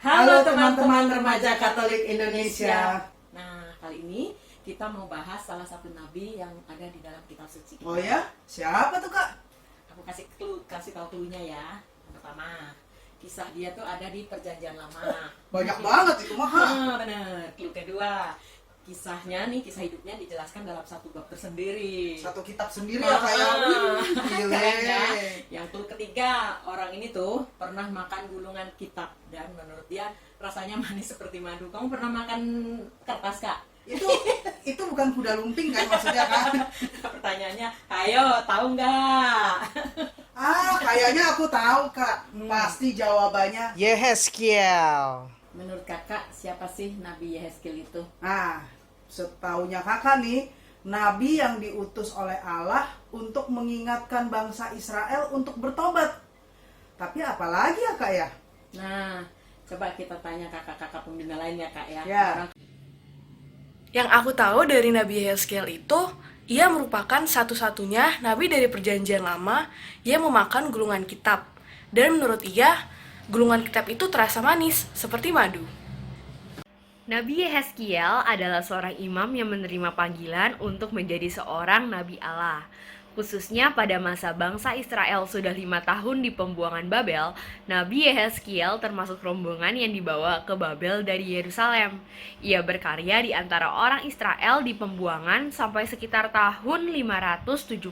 Halo teman-teman remaja Katolik Indonesia. Nah, kali ini kita mau bahas salah satu nabi yang ada di dalam kitab suci. Oh ya? Siapa tuh Kak? Aku kasih tahu clue-nya ya. Yang pertama, kisah dia tuh ada di Perjanjian Lama. Banyak banget itu mah. Bener. Clue kedua, kisah hidupnya dijelaskan dalam satu bab tersendiri. Satu kitab sendiri ya kayak. Gile. Keren ya? Yang clue ketiga, orang ini tuh pernah makan gulungan kitab dan menurut dia rasanya manis seperti madu. Kamu pernah makan kertas, Kak? Itu bukan kuda lumping kan maksudnya kan? Pertanyaannya, ayo tahu nggak? Kayaknya aku tahu Kak. Pasti jawabannya Yehezkiel. Menurut kakak, siapa sih Nabi Yehezkiel itu? Setaunya Kakak nih, nabi yang diutus oleh Allah untuk mengingatkan bangsa Israel untuk bertobat. Tapi apalagi ya Kak ya? Nah, coba kita tanya kakak-kakak pembina lain ya Kak ya. Ya. Yang aku tahu dari Nabi Yehezkiel itu, ia merupakan satu-satunya nabi dari Perjanjian Lama yang memakan gulungan kitab. Dan menurut ia, gulungan kitab itu terasa manis, seperti madu. Nabi Yehezkiel adalah seorang imam yang menerima panggilan untuk menjadi seorang nabi Allah. Khususnya pada masa bangsa Israel sudah 5 tahun di pembuangan Babel, Nabi Yehezkiel termasuk rombongan yang dibawa ke Babel dari Yerusalem. Ia berkarya di antara orang Israel di pembuangan sampai sekitar tahun 571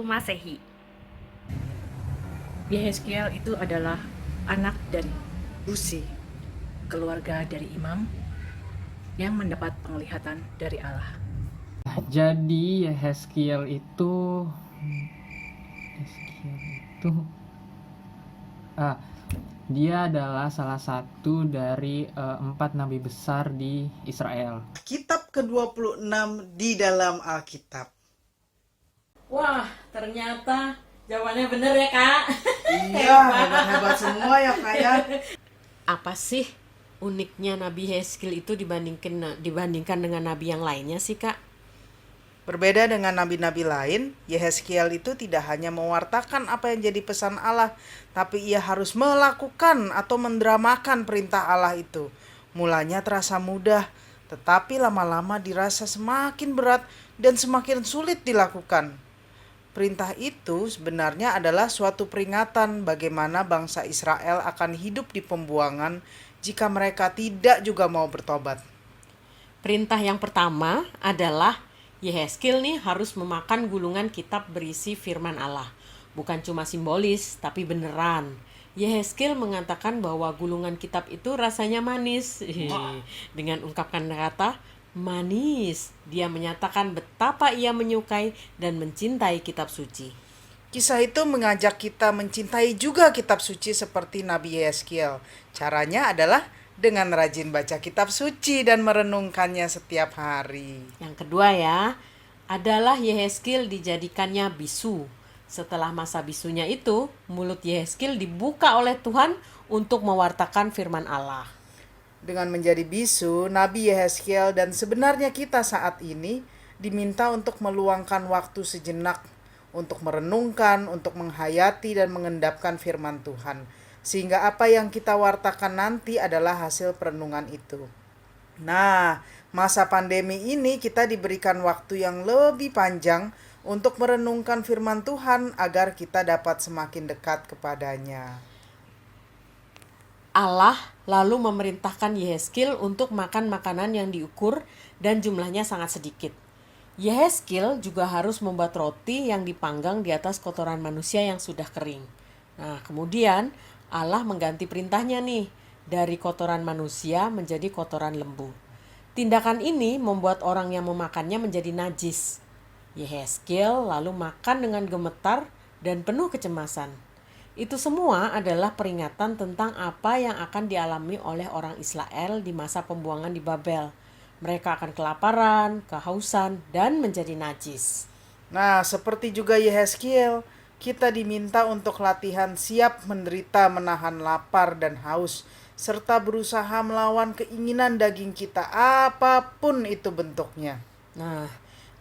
Masehi. Yehezkiel itu adalah anak dari Buzi, keluarga dari imam yang mendapat penglihatan dari Allah. Jadi Yehezkiel itu dia adalah salah satu dari 4 nabi besar di Israel. Kitab ke-26 di dalam Alkitab. Wah, ternyata jawabannya bener ya Kak. Iya, hebat-hebat semua ya Kak ya. Apa sih uniknya Nabi Yehezkiel itu dibandingkan dengan nabi yang lainnya sih Kak? Berbeda dengan nabi-nabi lain, Yehezkiel itu tidak hanya mewartakan apa yang jadi pesan Allah, tapi ia harus melakukan atau mendramakan perintah Allah itu. Mulanya terasa mudah, tetapi lama-lama dirasa semakin berat dan semakin sulit dilakukan. Perintah itu sebenarnya adalah suatu peringatan bagaimana bangsa Israel akan hidup di pembuangan jika mereka tidak juga mau bertobat. Perintah yang pertama adalah Yehezkiel nih harus memakan gulungan kitab berisi firman Allah. Bukan cuma simbolis, tapi beneran. Yehezkiel mengatakan bahwa gulungan kitab itu rasanya manis. Dengan ungkapkan kata manis, dia menyatakan betapa ia menyukai dan mencintai kitab suci. Kisah itu mengajak kita mencintai juga kitab suci seperti Nabi Yehezkiel. Caranya adalah dengan rajin baca kitab suci dan merenungkannya setiap hari. Yang kedua ya, adalah Yehezkiel dijadikannya bisu. Setelah masa bisunya itu, mulut Yehezkiel dibuka oleh Tuhan untuk mewartakan firman Allah. Dengan menjadi bisu, Nabi Yehezkiel dan sebenarnya kita saat ini diminta untuk meluangkan waktu sejenak untuk merenungkan, untuk menghayati dan mengendapkan firman Tuhan. Sehingga apa yang kita wartakan nanti adalah hasil perenungan itu. Nah, masa pandemi ini kita diberikan waktu yang lebih panjang untuk merenungkan firman Tuhan agar kita dapat semakin dekat kepadanya. Allah lalu memerintahkan Yehezkiel untuk makan makanan yang diukur dan jumlahnya sangat sedikit. Yehezkiel juga harus membuat roti yang dipanggang di atas kotoran manusia yang sudah kering. Nah, kemudian Allah mengganti perintahnya nih, dari kotoran manusia menjadi kotoran lembu. Tindakan ini membuat orang yang memakannya menjadi najis. Yehezkiel lalu makan dengan gemetar dan penuh kecemasan. Itu semua adalah peringatan tentang apa yang akan dialami oleh orang Israel di masa pembuangan di Babel. Mereka akan kelaparan, kehausan, dan menjadi najis. Nah, seperti juga Yehezkiel, kita diminta untuk latihan siap menderita menahan lapar dan haus, serta berusaha melawan keinginan daging kita apapun itu bentuknya. Nah,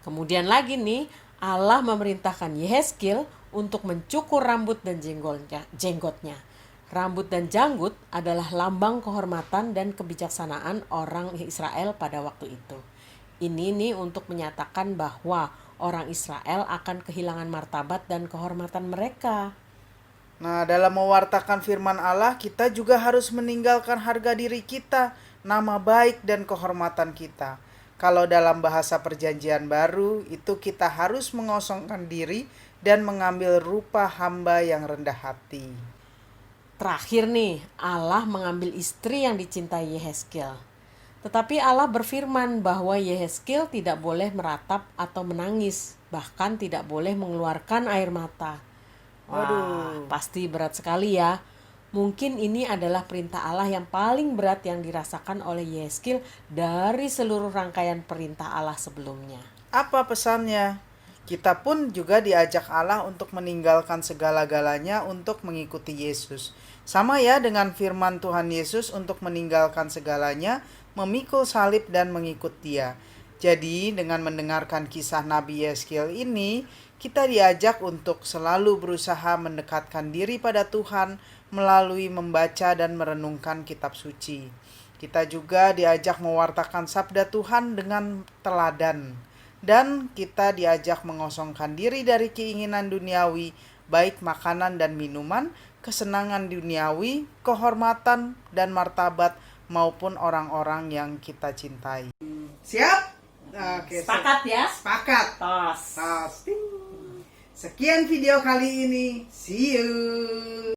kemudian lagi nih, Allah memerintahkan Yehezkiel untuk mencukur rambut dan jenggotnya. Rambut dan janggut adalah lambang kehormatan dan kebijaksanaan orang Israel pada waktu itu. Ini nih untuk menyatakan bahwa orang Israel akan kehilangan martabat dan kehormatan mereka. Nah, dalam mewartakan firman Allah, kita juga harus meninggalkan harga diri kita, nama baik dan kehormatan kita. Kalau dalam bahasa Perjanjian Baru, itu kita harus mengosongkan diri dan mengambil rupa hamba yang rendah hati. Terakhir nih, Allah mengambil istri yang dicintai Yehezkiel. Tetapi Allah berfirman bahwa Yehezkiel tidak boleh meratap atau menangis, bahkan tidak boleh mengeluarkan air mata. Waduh, pasti berat sekali ya. Mungkin ini adalah perintah Allah yang paling berat yang dirasakan oleh Yehezkiel dari seluruh rangkaian perintah Allah sebelumnya. Apa pesannya? Kita pun juga diajak Allah untuk meninggalkan segala-galanya untuk mengikuti Yesus. Sama ya dengan firman Tuhan Yesus untuk meninggalkan segalanya, memikul salib dan mengikut Dia. Jadi dengan mendengarkan kisah Nabi Yehezkiel ini, kita diajak untuk selalu berusaha mendekatkan diri pada Tuhan melalui membaca dan merenungkan kitab suci. Kita juga diajak mewartakan sabda Tuhan dengan teladan. Dan kita diajak mengosongkan diri dari keinginan duniawi, baik makanan dan minuman, kesenangan duniawi, kehormatan dan martabat, maupun orang-orang yang kita cintai. Siap? Oke, Sepakat ya? sepakat. Tos. Tos. Sekian video kali ini. See you.